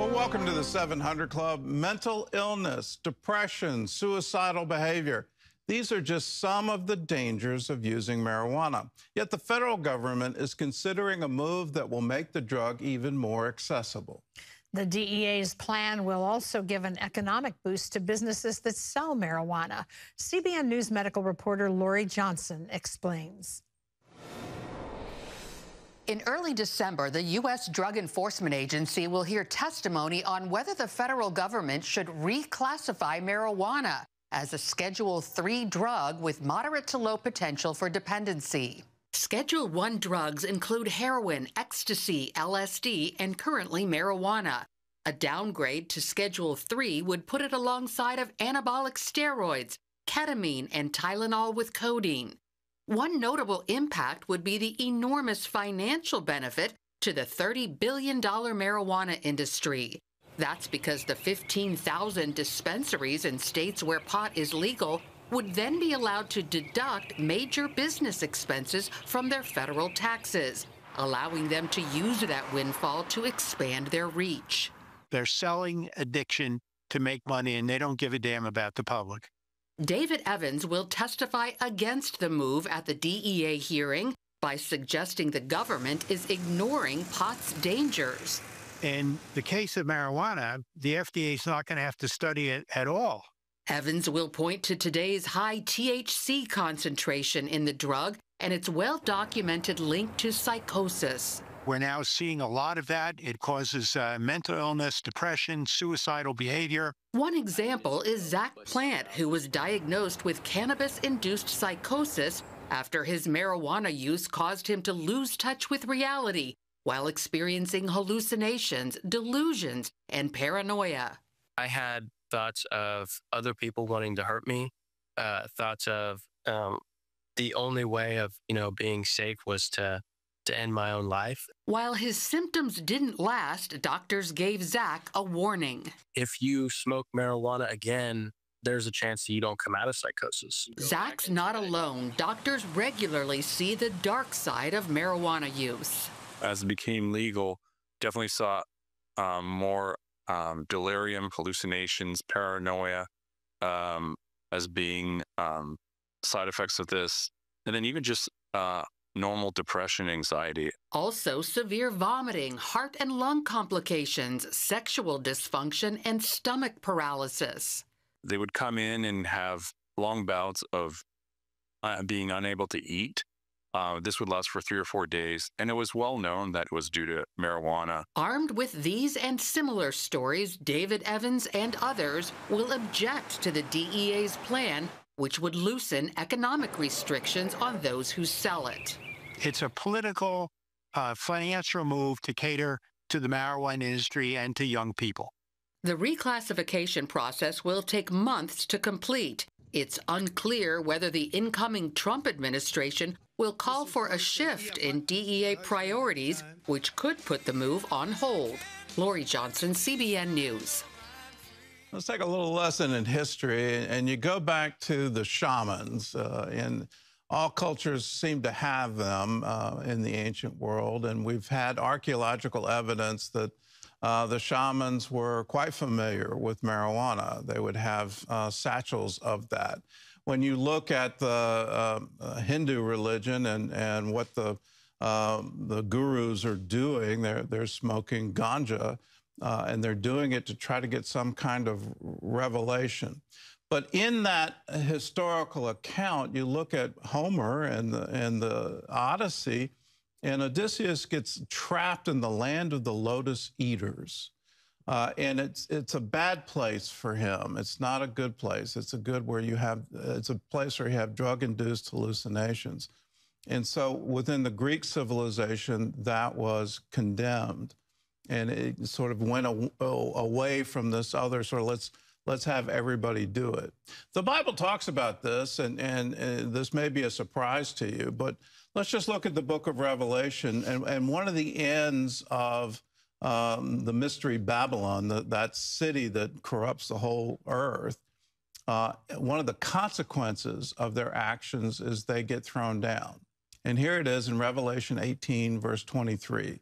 Well, welcome to the 700 Club. Mental illness, depression, suicidal behavior. These are just some of the dangers of using marijuana. Yet the federal government is considering a move that will make the drug even more accessible. The DEA's plan will also give an economic boost to businesses that sell marijuana. CBN News medical reporter Lori Johnson explains. In early December, the U.S. Drug Enforcement Agency will hear testimony on whether the federal government should reclassify marijuana as a Schedule III drug with moderate to low potential for dependency. Schedule I drugs include heroin, ecstasy, LSD, and currently marijuana. A downgrade to Schedule III would put it alongside of anabolic steroids, ketamine, and Tylenol with codeine. One notable impact would be the enormous financial benefit to the $30 billion marijuana industry. That's because the 15,000 dispensaries in states where pot is legal would then be allowed to deduct major business expenses from their federal taxes, allowing them to use that windfall to expand their reach. They're selling addiction to make money, and they don't give a damn about the public. David Evans will testify against the move at the DEA hearing by suggesting the government is ignoring pot's dangers. In the case of marijuana, the FDA is not going to have to study it at all. Evans will point to today's high THC concentration in the drug and its well-documented link to psychosis. We're now seeing a lot of that. It causes mental illness, depression, suicidal behavior. One example is Zach Plant, who was diagnosed with cannabis-induced psychosis after his marijuana use caused him to lose touch with reality while experiencing hallucinations, delusions, and paranoia. I had thoughts of other people wanting to hurt me, thoughts of the only way of, being safe was to end my own life. While his symptoms didn't last, doctors gave Zach a warning. If you smoke marijuana again, there's a chance that you don't come out of psychosis. Zach's not alone. Doctors regularly see the dark side of marijuana use. As it became legal, definitely saw more delirium, hallucinations, paranoia as being side effects of this. And then even just normal depression, anxiety. Also severe vomiting, heart and lung complications, sexual dysfunction, and stomach paralysis. They would come in and have long bouts of being unable to eat. This would last for 3 or 4 days, and it was well known that it was due to marijuana. Armed with these and similar stories, David Evans and others will object to the DEA's plan, which would loosen economic restrictions on those who sell it. It's a political, financial move to cater to the marijuana industry and to young people. The reclassification process will take months to complete. It's unclear whether the incoming Trump administration will call for a shift in DEA priorities, which could put the move on hold. Lori Johnson, CBN News. Let's take a little lesson in history, and you go back to the shamans, and all cultures seem to have them in the ancient world, and we've had archaeological evidence that the shamans were quite familiar with marijuana. They would have satchels of that. When you look at the Hindu religion and what the gurus are doing, they're smoking ganja, and they're doing it to try to get some kind of revelation. But in that historical account, you look at Homer and the Odyssey, and Odysseus gets trapped in the land of the lotus eaters. And it's a bad place for him. It's not a good place. It's a place where you have drug-induced hallucinations. And so within the Greek civilization, that was condemned. And it sort of went away from this other sort of let's have everybody do it. The Bible talks about this, and this may be a surprise to you, but let's just look at the book of Revelation. And one of the ends of the mystery Babylon, that city that corrupts the whole earth, one of the consequences of their actions is they get thrown down. And here it is in Revelation 18, verse 23.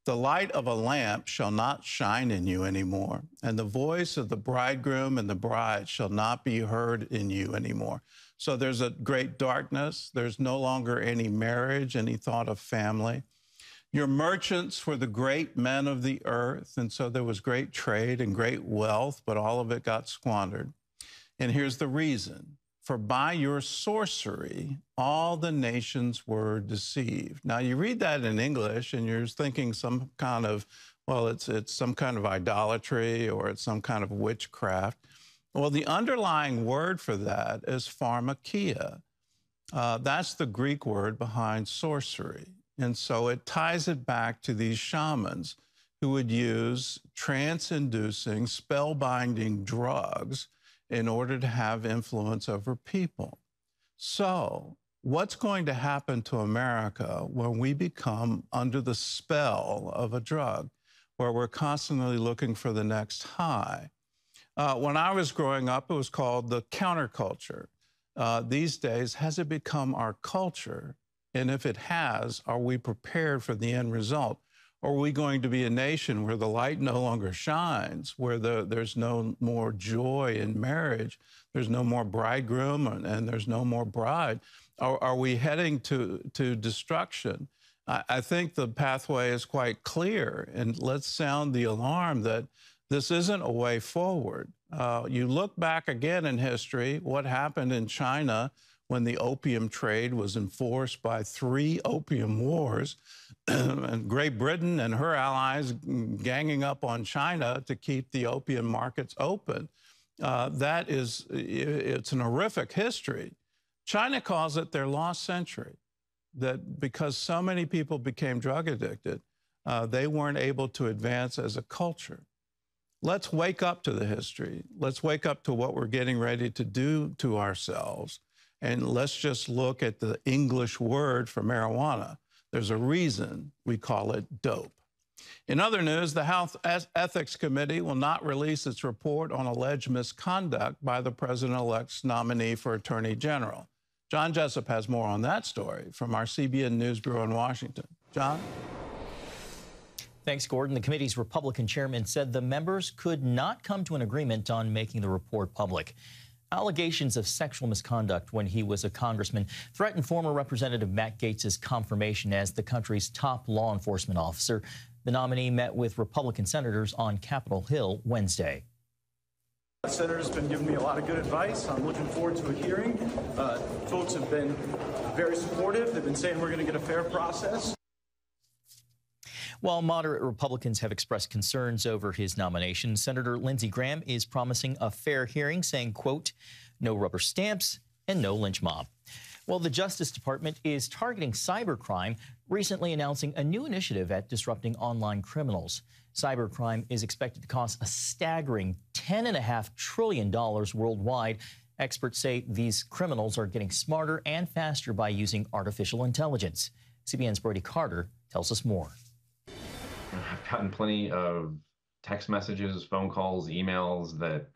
The light of a lamp shall not shine in you anymore, and the voice of the bridegroom and the bride shall not be heard in you anymore. So there's a great darkness. There's no longer any marriage, any thought of family. Your merchants were the great men of the earth, and so there was great trade and great wealth, but all of it got squandered. And here's the reason. For by your sorcery, all the nations were deceived. Now, you read that in English, and you're thinking some kind of, well, it's some kind of idolatry or it's some kind of witchcraft. Well, the underlying word for that is pharmakia. That's the Greek word behind sorcery. And so it ties it back to these shamans who would use trance-inducing, spellbinding drugs in order to have influence over people. So what's going to happen to America when we become under the spell of a drug, where we're constantly looking for the next high? When I was growing up, it was called the counterculture. These days, has it become our culture? And if it has, are we prepared for the end result? Or are we going to be a nation where the light no longer shines, where there's no more joy in marriage, there's no more bridegroom, and there's no more bride? Are we heading to destruction? I think the pathway is quite clear, and let's sound the alarm that this isn't a way forward. You look back again in history, what happened in China when the opium trade was enforced by 3 opium wars, and Great Britain and her allies ganging up on China to keep the opium markets open. It's an horrific history. China calls it their lost century, that because so many people became drug addicted, they weren't able to advance as a culture. Let's wake up to the history. Let's wake up to what we're getting ready to do to ourselves. And let's just look at the English word for marijuana. There's a reason we call it dope. In other news, the House Ethics Committee will not release its report on alleged misconduct by the president-elect's nominee for Attorney General. John Jessup has more on that story from our CBN News Bureau in Washington. John? Thanks, Gordon. The committee's Republican chairman said the members could not come to an agreement on making the report public. Allegations of sexual misconduct when he was a congressman threatened former Representative Matt Gaetz's confirmation as the country's top law enforcement officer. The nominee met with Republican senators on Capitol Hill Wednesday. The senator's been giving me a lot of good advice. I'm looking forward to a hearing. Folks have been very supportive. They've been saying we're going to get a fair process. While moderate Republicans have expressed concerns over his nomination, Senator Lindsey Graham is promising a fair hearing, saying, quote, no rubber stamps and no lynch mob. Well, the Justice Department is targeting cybercrime, recently announcing a new initiative at disrupting online criminals. Cybercrime is expected to cost a staggering $10.5 trillion worldwide. Experts say these criminals are getting smarter and faster by using artificial intelligence. CBN's Brady Carter tells us more. I've gotten plenty of text messages, phone calls, emails that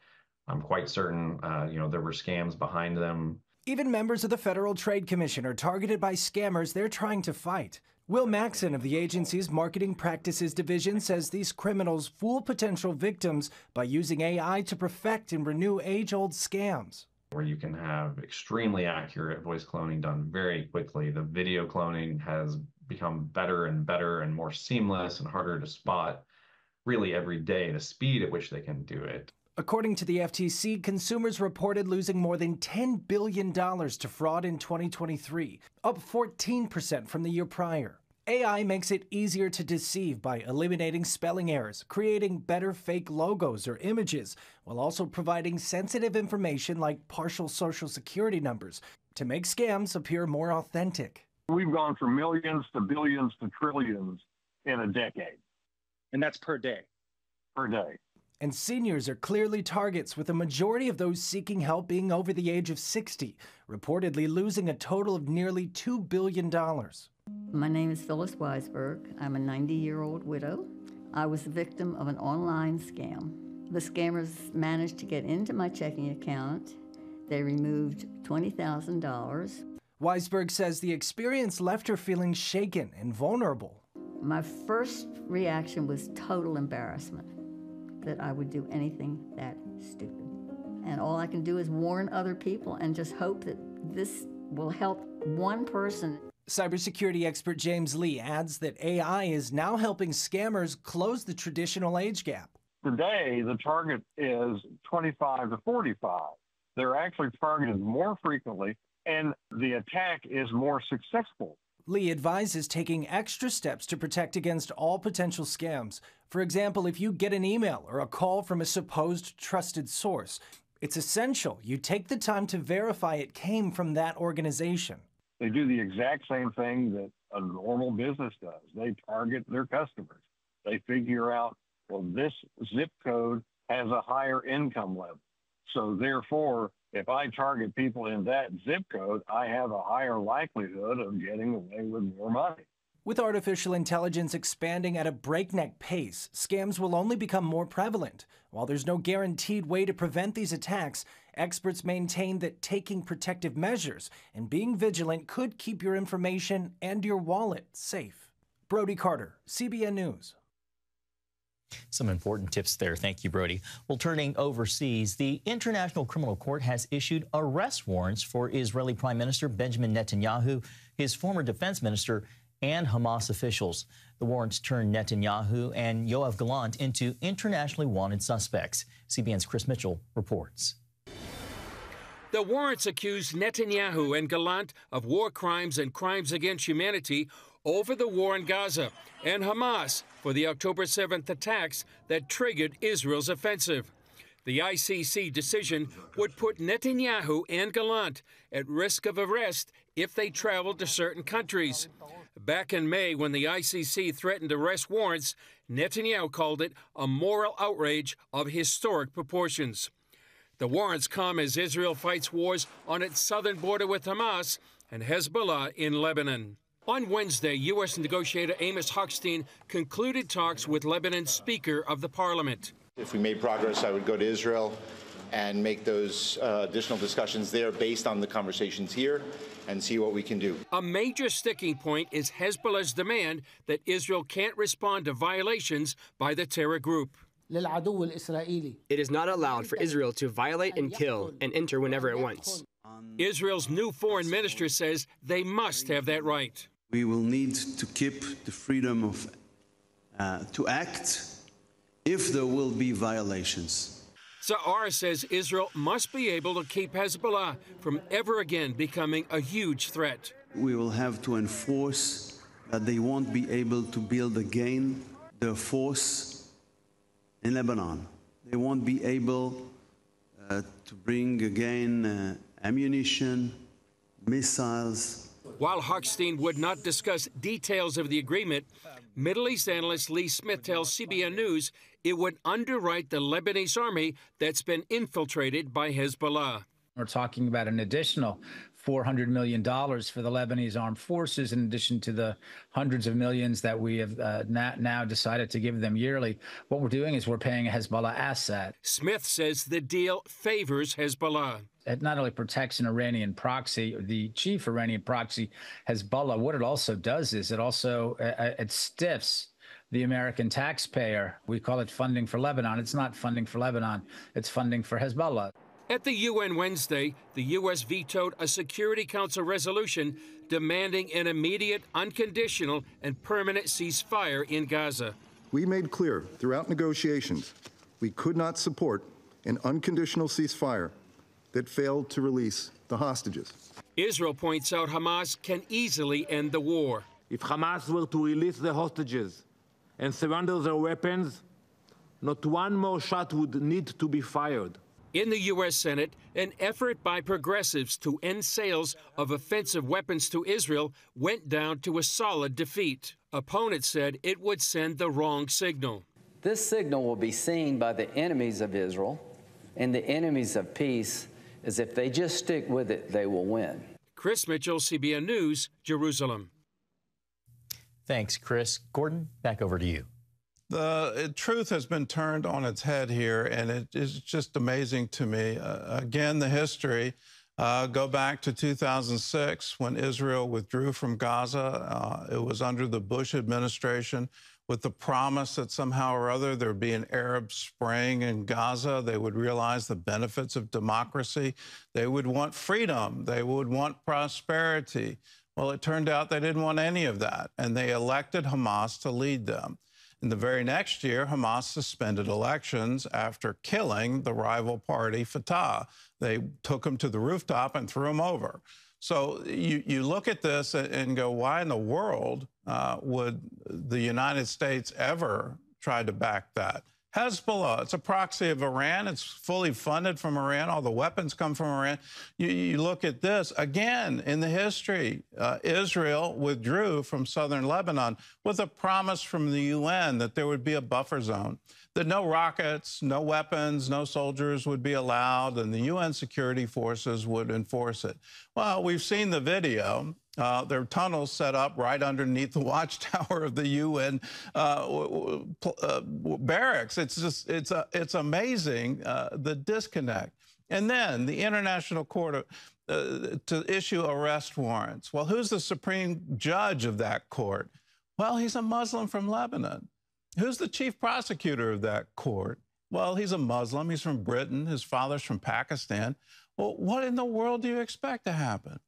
I'm quite certain, there were scams behind them. Even members of the Federal Trade Commission are targeted by scammers they're trying to fight. Will Maxon of the agency's Marketing Practices Division says these criminals fool potential victims by using AI to perfect and renew age-old scams. Where you can have extremely accurate voice cloning done very quickly. The video cloning has become better and better and more seamless and harder to spot really every day, the speed at which they can do it. According to the FTC, consumers reported losing more than $10 billion to fraud in 2023, up 14% from the year prior. AI makes it easier to deceive by eliminating spelling errors, creating better fake logos or images, while also providing sensitive information like partial social security numbers to make scams appear more authentic. We've gone from millions to billions to trillions in a decade. And that's per day. Per day. And seniors are clearly targets, with a majority of those seeking help being over the age of 60, reportedly losing a total of nearly $2 billion. My name is Phyllis Weisberg. I'm a 90-year-old widow. I was the victim of an online scam. The scammers managed to get into my checking account. They removed $20,000. Weisberg says the experience left her feeling shaken and vulnerable. My first reaction was total embarrassment that I would do anything that stupid. And all I can do is warn other people and just hope that this will help one person. Cybersecurity expert James Lee adds that AI is now helping scammers close the traditional age gap. Today, the target is 25 to 45. They're actually targeted more frequently, and the attack is more successful. Lee advises taking extra steps to protect against all potential scams. For example, if you get an email or a call from a supposed trusted source, it's essential you take the time to verify it came from that organization. They do the exact same thing that a normal business does. They target their customers. They figure out, well, this zip code has a higher income level. So therefore, if I target people in that zip code, I have a higher likelihood of getting away with more money. With artificial intelligence expanding at a breakneck pace, scams will only become more prevalent. While there's no guaranteed way to prevent these attacks, experts maintain that taking protective measures and being vigilant could keep your information and your wallet safe. Brody Carter, CBN News. Some important tips there. Thank you, Brody. Well, turning overseas, the International Criminal Court has issued arrest warrants for Israeli Prime Minister Benjamin Netanyahu, his former defense minister, and Hamas officials. The warrants turn Netanyahu and Yoav Gallant into internationally wanted suspects. CBN's Chris Mitchell reports. The warrants accuse Netanyahu and Gallant of war crimes and crimes against humanity over the war in Gaza, and Hamas for the October 7th attacks that triggered Israel's offensive. The ICC decision would put Netanyahu and Gallant at risk of arrest if they traveled to certain countries. Back in May, when the ICC threatened arrest warrants, Netanyahu called it a moral outrage of historic proportions. The warrants come as Israel fights wars on its southern border with Hamas and Hezbollah in Lebanon. On Wednesday, U.S. negotiator Amos Hochstein concluded talks with Lebanon's Speaker of the Parliament. If we made progress, I would go to Israel and make those additional discussions there based on the conversations here and see what we can do. A major sticking point is Hezbollah's demand that Israel can't respond to violations by the terror group. It is not allowed for Israel to violate and kill and enter whenever it wants. Israel's new foreign minister says they must have that right. We will need to keep the freedom of to act if there will be violations. Sa'ar says Israel must be able to keep Hezbollah from ever again becoming a huge threat. We will have to enforce that they won't be able to build again their force in Lebanon. They won't be able to bring again ammunition, missiles. While Hochstein would not discuss details of the agreement, Middle East analyst Lee Smith tells CBN News it would underwrite the Lebanese army that's been infiltrated by Hezbollah. We're talking about an additional $400 million for the Lebanese armed forces, in addition to the hundreds of millions that we have now decided to give them yearly. What we're doing is we're paying a Hezbollah asset. Smith says the deal favors Hezbollah. It not only protects an Iranian proxy, the chief Iranian proxy, Hezbollah, what it also does is it also it stiffs the American taxpayer. We call it funding for Lebanon. It's not funding for Lebanon. It's funding for Hezbollah. At the UN Wednesday, the U.S. vetoed a Security Council resolution demanding an immediate, unconditional, and permanent ceasefire in Gaza. We made clear throughout negotiations we could not support an unconditional ceasefire that failed to release the hostages. Israel points out Hamas can easily end the war. If Hamas were to release the hostages and surrender their weapons, not one more shot would need to be fired. In the U.S. Senate, an effort by progressives to end sales of offensive weapons to Israel went down to a solid defeat. Opponents said it would send the wrong signal. This signal will be seen by the enemies of Israel and the enemies of peace as if they just stick with it, they will win. Chris Mitchell, CBN News, Jerusalem. Thanks, Chris. Gordon, back over to you. The truth has been turned on its head here, and it is just amazing to me. Again, the history Go back to 2006 when Israel withdrew from Gaza. It was under the Bush administration with the promise that somehow or other there'd be an Arab Spring in Gaza. They would realize the benefits of democracy. They would want freedom. They would want prosperity. Well, it turned out they didn't want any of that, and they elected Hamas to lead them. In the very next year, Hamas suspended elections after killing the rival party, Fatah. They took him to the rooftop and threw him over. So you look at this and go, why in the world would the United States ever try to back that? Hezbollah, it's a proxy of Iran. It's fully funded from Iran. All the weapons come from Iran. You look at this, again, in the history, Israel withdrew from southern Lebanon with a promise from the UN that there would be a buffer zone, that no rockets, no weapons, no soldiers would be allowed, and the UN security forces would enforce it. Well, we've seen the video. There are tunnels set up right underneath the watchtower of the UN barracks. It's amazing, the disconnect. And then the International Court to issue arrest warrants. Well, who's the supreme judge of that court? Well, he's a Muslim from Lebanon. Who's the chief prosecutor of that court? Well, he's a Muslim. He's from Britain. His father's from Pakistan. Well, what in the world do you expect to happen?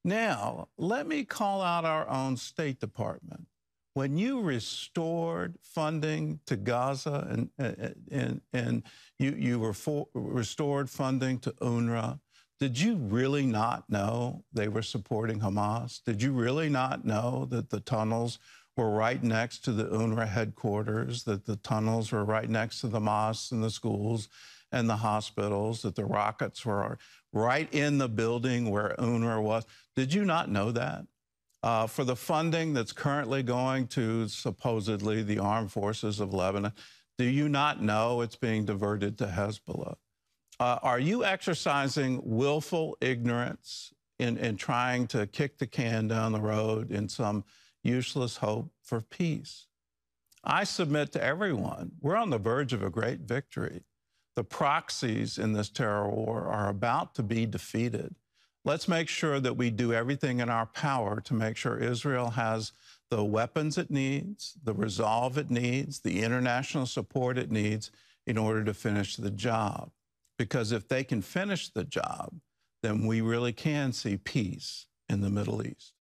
Now, let me call out our own State Department. When you restored funding to Gaza and you restored funding to UNRWA, did you really not know they were supporting Hamas? Did you really not know that the tunnels were right next to the UNRWA headquarters, that the tunnels were right next to the mosques and the schools and the hospitals, that the rockets were right in the building where UNRWA was? Did you not know that? For the funding that's currently going to supposedly the armed forces of Lebanon, do you not know it's being diverted to Hezbollah? Are you exercising willful ignorance in trying to kick the can down the road in some useless hope for peace? I submit to everyone, we're on the verge of a great victory. The proxies in this terror war are about to be defeated. Let's make sure that we do everything in our power to make sure Israel has the weapons it needs, the resolve it needs, the international support it needs in order to finish the job. Because if they can finish the job, then we really can see peace in the Middle East.